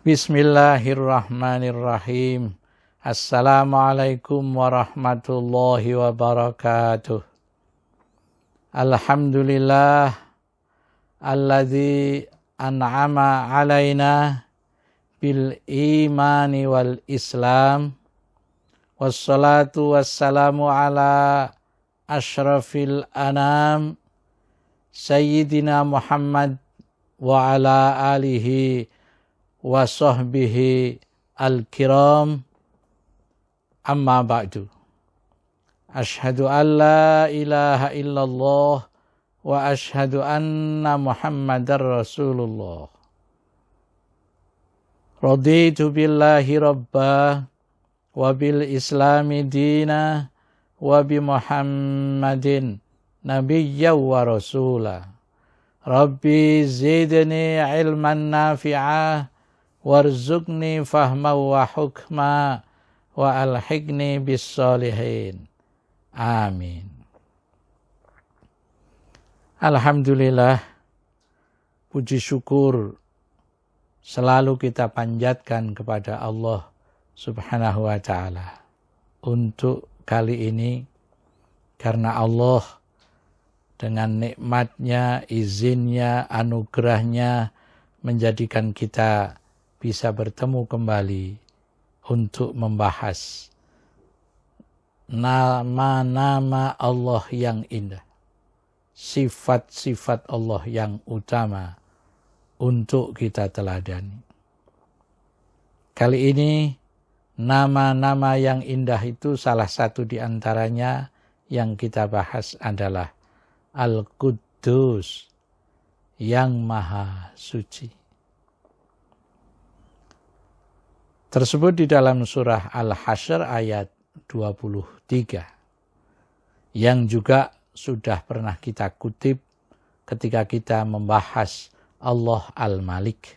Bismillahirrahmanirrahim. Assalamualaikum warahmatullahi wabarakatuh. Alhamdulillah alladzi an'ama alaina bil imani wal islam. Wassalatu wassalamu ala ashrafil anam Sayyidina Muhammad wa ala alihi wa sahbihi al-kiram, amma ba'du. Ashhadu an la ilaha illallah wa ashhadu anna Muhammadar Rasulullah. Raditu billahi rabba wa bil islami dina wa bi Muhammadin nabiyya wa rasula. Rabbi zidni ilman nafi'ah warzuqni fahma wa hukma wa alhiqni bis solihin. Amin. Alhamdulillah, puji syukur selalu kita panjatkan kepada Allah Subhanahu wa ta'ala. Untuk kali ini, karena Allah dengan nikmatnya, izinnya, anugerahnya menjadikan kita bisa bertemu kembali untuk membahas nama-nama Allah yang indah, sifat-sifat Allah yang utama untuk kita teladani. Kali ini nama-nama yang indah itu salah satu di antaranya yang kita bahas adalah Al-Quddus, yang Maha Suci. Tersebut di dalam surah Al-Hasyr ayat 23, yang juga sudah pernah kita kutip ketika kita membahas Allah Al-Malik,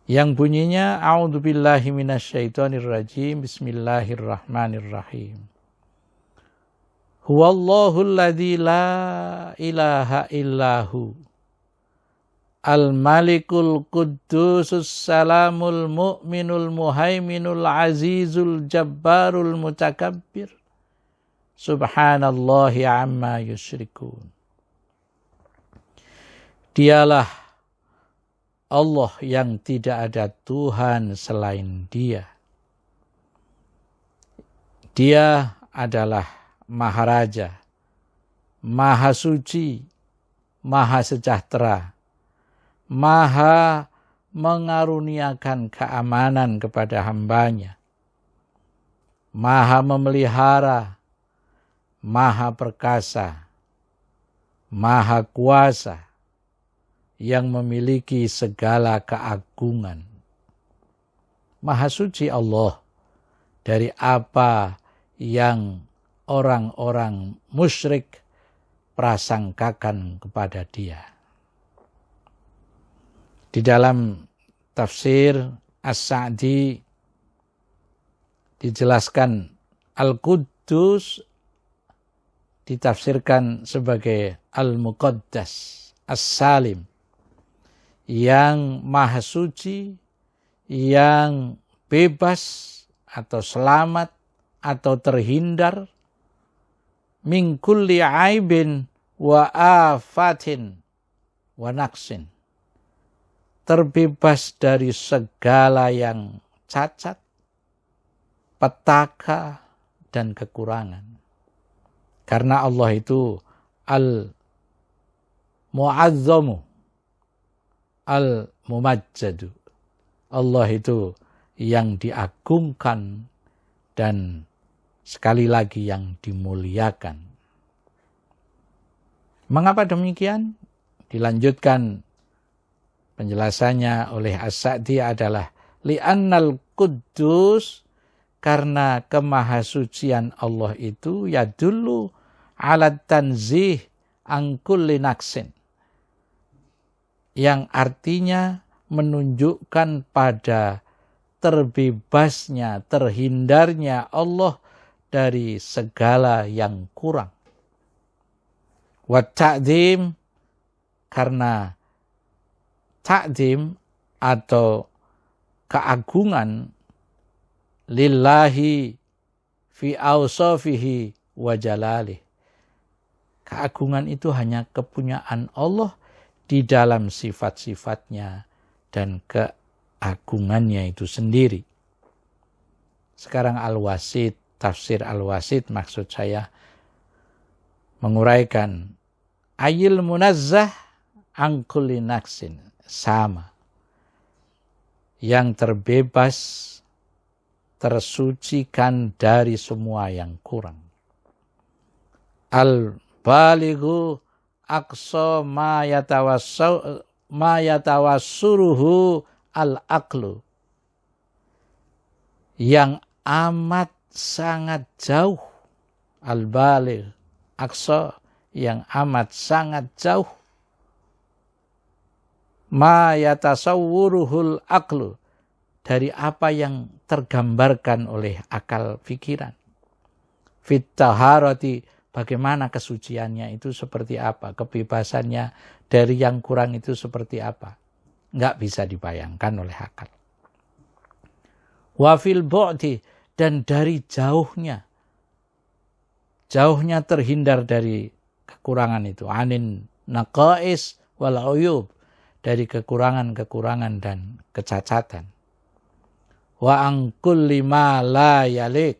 yang bunyinya A'udzubillahi minasyaitonirrajim, Bismillahirrahmanirrahim. Huwallahul ladzi la ilaha illahu al-malikul quddusus salamul mu'minul muhaiminul azizul jabbarul mutakabbir subhanallahi amma yusyrikun. Dialah Allah yang tidak ada Tuhan selain Dia. Dia adalah Maharaja, Maha Suci, Maha Sejahtera, Maha mengaruniakan keamanan kepada hambanya, Maha memelihara, Maha perkasa, Maha kuasa, yang memiliki segala keagungan. Maha suci Allah dari apa yang orang-orang musyrik prasangkakan kepada Dia. Di dalam tafsir As-Sa'di dijelaskan Al-Quddus ditafsirkan sebagai Al-Muqaddas, As-Salim, yang maha suci, yang bebas atau selamat atau terhindar min kulli aibin wa afatin wa naqsin, terbebas dari segala yang cacat, petaka, dan kekurangan. Karena Allah itu Al-Mu'azzamu, Al-Mumajjadu. Allah itu yang diagungkan dan sekali lagi yang dimuliakan. Mengapa demikian? Dilanjutkan penjelasannya oleh As-Sa'di adalah li'annal Quddus, karena kemahasucian Allah itu yadullu ala tanzih an kulli naqsin, yang artinya menunjukkan pada terbebasnya, terhindarnya Allah dari segala yang kurang. Wa ta'zim, karena ta'zim atau keagungan lillahi fi awsafihi wa jalalih. Keagungan itu hanya kepunyaan Allah di dalam sifat-sifatnya dan keagungannya itu sendiri. Sekarang Al-Wasit, tafsir Al-Wasit maksud saya menguraikan ayil munazzah an kulli naqsin, sama. Yang terbebas, tersucikan dari semua yang kurang. Al-balighu aqsa ma yatawassuruhu al-aqlu. Yang amat sangat jauh. Al-baligh aqsa, yang amat sangat jauh. Ma yatasawwuruhul aqlu, dari apa yang tergambarkan oleh akal pikiran. Fit taharati, bagaimana kesuciannya itu seperti apa, kebebasannya dari yang kurang itu seperti apa. Enggak bisa dibayangkan oleh akal. Wa fil bu'di, dan dari jauhnya terhindar dari kekurangan itu. Anin naqais wal uyub, dari kekurangan-kekurangan dan kecacatan. Wa an kulli ma la yaliq,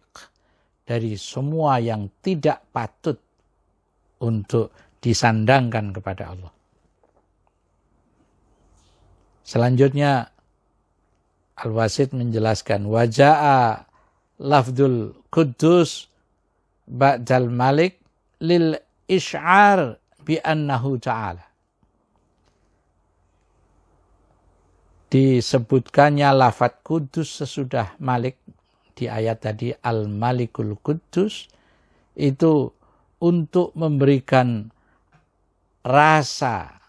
dari semua yang tidak patut untuk disandangkan kepada Allah. Selanjutnya Al-Wasit menjelaskan waja'a lafdul Quddus ba'dal Malik lil isy'ar bi annahu ta'ala. Disebutkannya lafadz Kudus sesudah Malik di ayat tadi, Al-Malikul Kudus, itu untuk memberikan rasa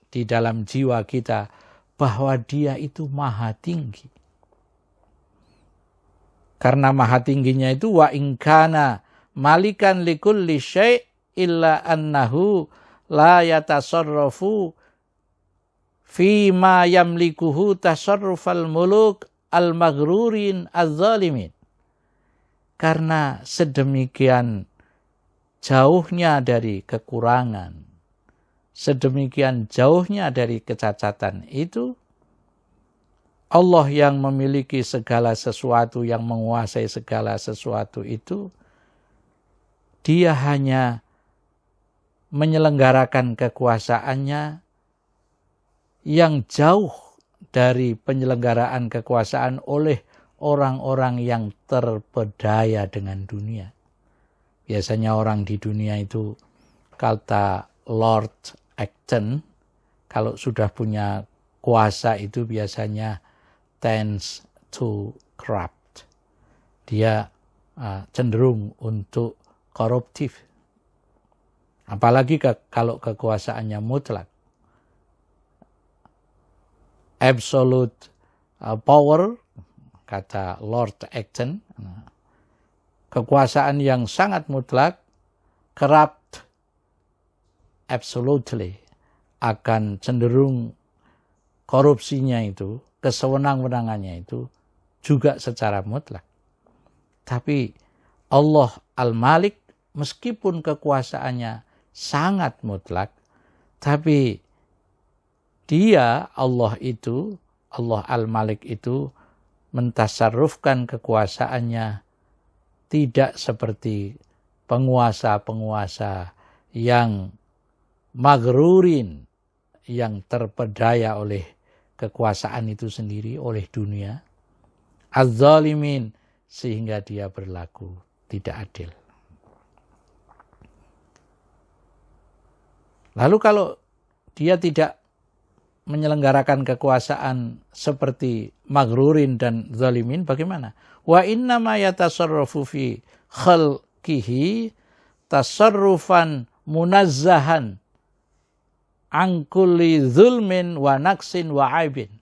di dalam jiwa kita bahwa dia itu maha tinggi. Karena maha tingginya itu wa inkana malikan likulli syai' illa annahu la yatasarrafu fi ma yamlikuhu tasarrufal muluk al-maghrurin az-zalimin. Karena sedemikian jauhnya dari kekurangan, sedemikian jauhnya dari kecacatan itu, Allah yang memiliki segala sesuatu, yang menguasai segala sesuatu itu, dia hanya menyelenggarakan kekuasaannya yang jauh dari penyelenggaraan kekuasaan oleh orang-orang yang terpedaya dengan dunia. Biasanya orang di dunia itu, kata Lord Acton, kalau sudah punya kuasa itu biasanya tends to corrupt. Dia cenderung untuk koruptif. Apalagi kalau kekuasaannya mutlak. Absolute power, kata Lord Acton, kekuasaan yang sangat mutlak, corrupt absolutely, akan cenderung korupsinya itu, kesewenang-wenangannya itu juga secara mutlak. Tapi Allah Al-Malik, meskipun kekuasaannya sangat mutlak, tapi dia, Allah itu, Allah Al-Malik itu mentasarrufkan kekuasaannya tidak seperti penguasa-penguasa yang maghrurin, yang terpedaya oleh kekuasaan itu sendiri, oleh dunia, az-zalimin, sehingga dia berlaku tidak adil. Lalu kalau dia tidak menyelenggarakan kekuasaan seperti maghrurin dan zalimin, bagaimana? Wa innama yatasarrafu fi khalqihi tasarrufan munazzahan an kulli zulmin wa naqsin wa aibin.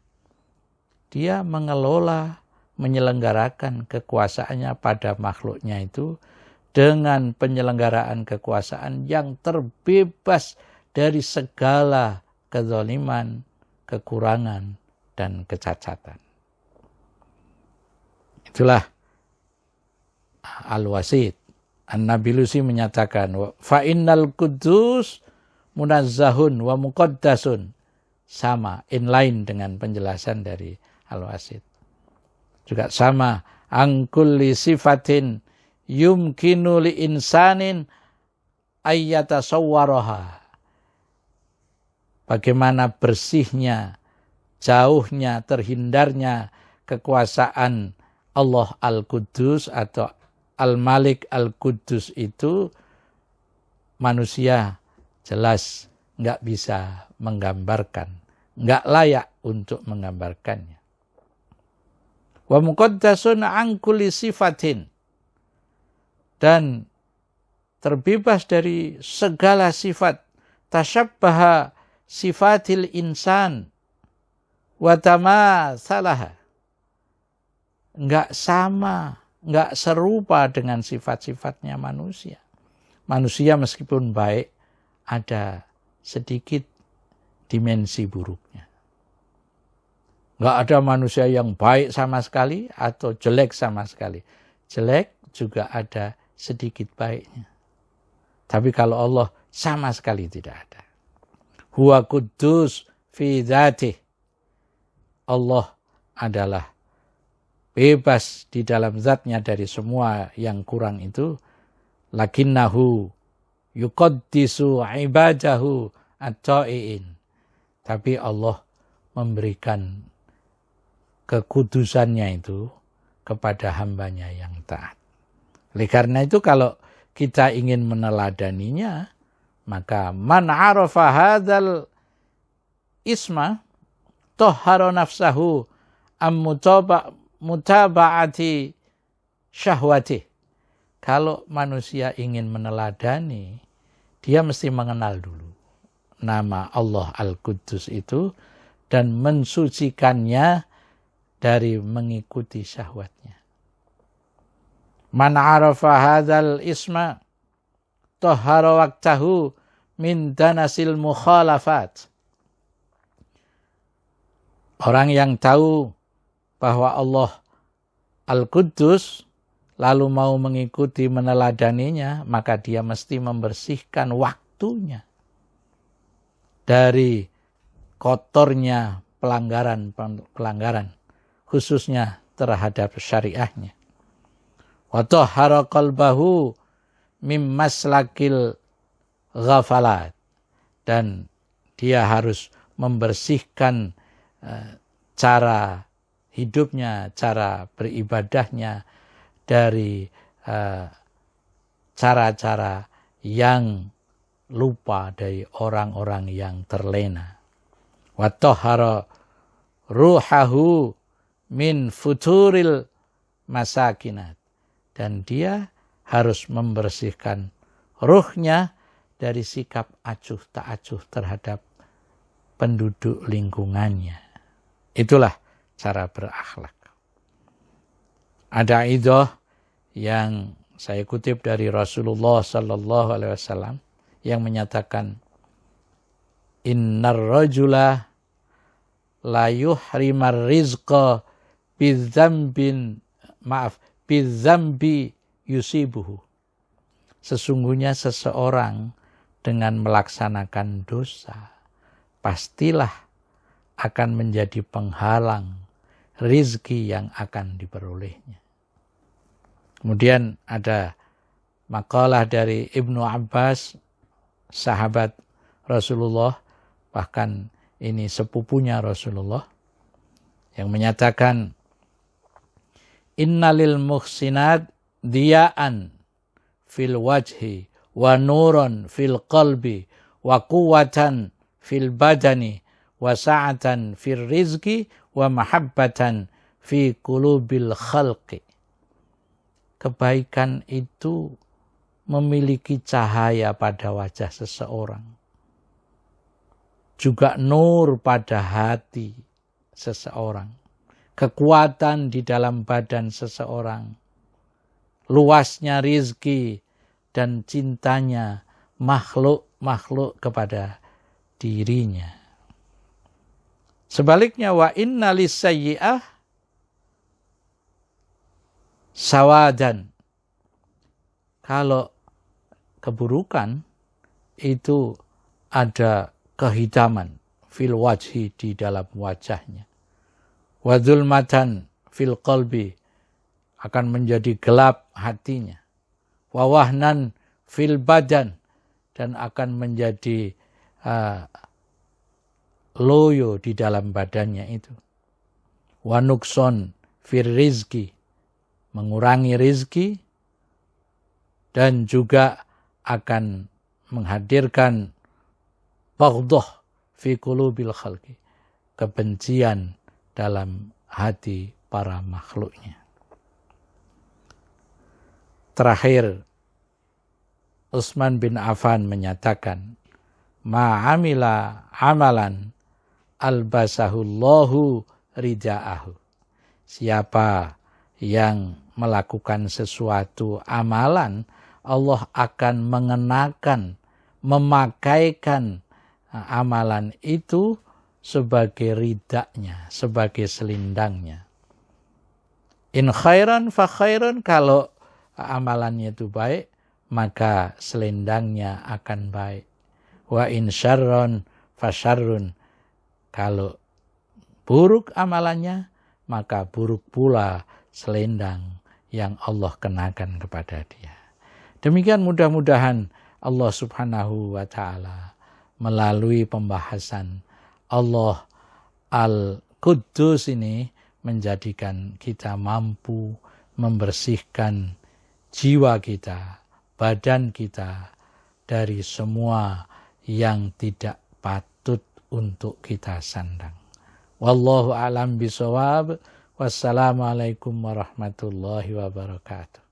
Dia mengelola, menyelenggarakan kekuasaannya pada makhluknya itu dengan penyelenggaraan kekuasaan yang terbebas dari segala kezaliman, kekurangan, dan kecacatan. Itulah Al-Wasit. An-Nabilusi menyatakan, fa innal quddus munazzahun wa muqaddasun. Sama, inline dengan penjelasan dari Al-Wasit. Juga sama, angkulli sifatin yumkinu li insanin ayyatasawwaraha. Bagaimana bersihnya, jauhnya, terhindarnya kekuasaan Allah Al-Quddus atau Al-Malik Al-Quddus itu, manusia jelas nggak bisa menggambarkan, nggak layak untuk menggambarkannya. Wa muqaddasun an kulli sifatin, dan terbebas dari segala sifat, tasyabbaha sifatil insan wa tamatsalaha, nggak sama, nggak serupa dengan sifat-sifatnya manusia. Manusia meskipun baik, ada sedikit dimensi buruknya. Nggak ada manusia yang baik sama sekali atau jelek sama sekali. Jelek juga ada sedikit baiknya. Tapi kalau Allah sama sekali tidak ada. Huwa Quddus fi dzatih. Allah adalah bebas di dalam zatnya dari semua yang kurang itu. Lakinnahu yuqaddisu ibadahu at-ta'iin. Tapi Allah memberikan kekudusannya itu kepada hambanya yang taat. Oleh karena itu kalau kita ingin meneladaninya, maka man arafa hadzal isma tahhara nafsahu am mutaba'ati syahwati. Kalau manusia ingin meneladani, dia mesti mengenal dulu nama Allah Al-Quddus itu dan mensucikannya dari mengikuti syahwatnya. Man arafa hadzal isma tahhara waqtahu min danasil mukhalafat. Orang yang tahu bahwa Allah Al-Quddus lalu mau mengikuti meneladaninya, maka dia mesti membersihkan waktunya dari kotornya pelanggaran, khususnya terhadap syariahnya. Wa tahhara qalbahu mim maslakil ghafalat, dan dia harus membersihkan cara hidupnya, cara beribadahnya dari cara-cara yang lupa, dari orang-orang yang terlena. Wa tahhara ruhahu min futuril masakinat, dan dia harus membersihkan ruhnya dari sikap acuh tak acuh terhadap penduduk lingkungannya. Itulah cara berakhlak. Ada idoh yang saya kutip dari Rasulullah sallallahu alaihi wasallam yang menyatakan, innar rajula la yuhrimar rizqa bidzambi yusibuhu. Sesungguhnya seseorang dengan melaksanakan dosa pastilah akan menjadi penghalang rizki yang akan diperolehnya. Kemudian ada makalah dari Ibnu Abbas, sahabat Rasulullah, bahkan ini sepupunya Rasulullah, yang menyatakan, innalil muhsinat diya'an fil wajhi wa nuron fil qalbi wa quwwatan fil badani wa sa'atan fil rizki wa mahabbatan fi qulubil khalqi. Kebaikan itu memiliki cahaya pada wajah seseorang, juga nur pada hati seseorang, kekuatan di dalam badan seseorang, luasnya rizki dan cintanya makhluk-makhluk kepada dirinya. Sebaliknya wa inna lisayyi'ah sawadan. Kalau keburukan itu ada kehitaman fil wajhi, di dalam wajahnya. Wa dzulmatan fil qalbi, akan menjadi gelap hatinya. Wa wahnan fil badan, dan akan menjadi loyo di dalam badannya itu. Wa nukson fir rizki, mengurangi rizki, dan juga akan menghadirkan baghdhah fi qulubil khalqi, kebencian dalam hati para makhluknya. Terakhir, Utsman bin Affan menyatakan, ma'amila amalan albasahullahu rida'ahu. Siapa yang melakukan sesuatu amalan, Allah akan mengenakan, memakaikan amalan itu sebagai ridaknya, sebagai selindangnya. In khairan fa khairun, kalau amalannya itu baik, maka selendangnya akan baik. Wa in syarron fa syarrun, kalau buruk amalannya, maka buruk pula selendang yang Allah kenakan kepada dia. Demikian mudah-mudahan Allah Subhanahu wa ta'ala melalui pembahasan Allah Al-Quddus ini menjadikan kita mampu membersihkan jiwa kita, badan kita dari semua yang tidak patut untuk kita sandang. Wallahu a'lam bishawab. Wassalamualaikum warahmatullahi wabarakatuh.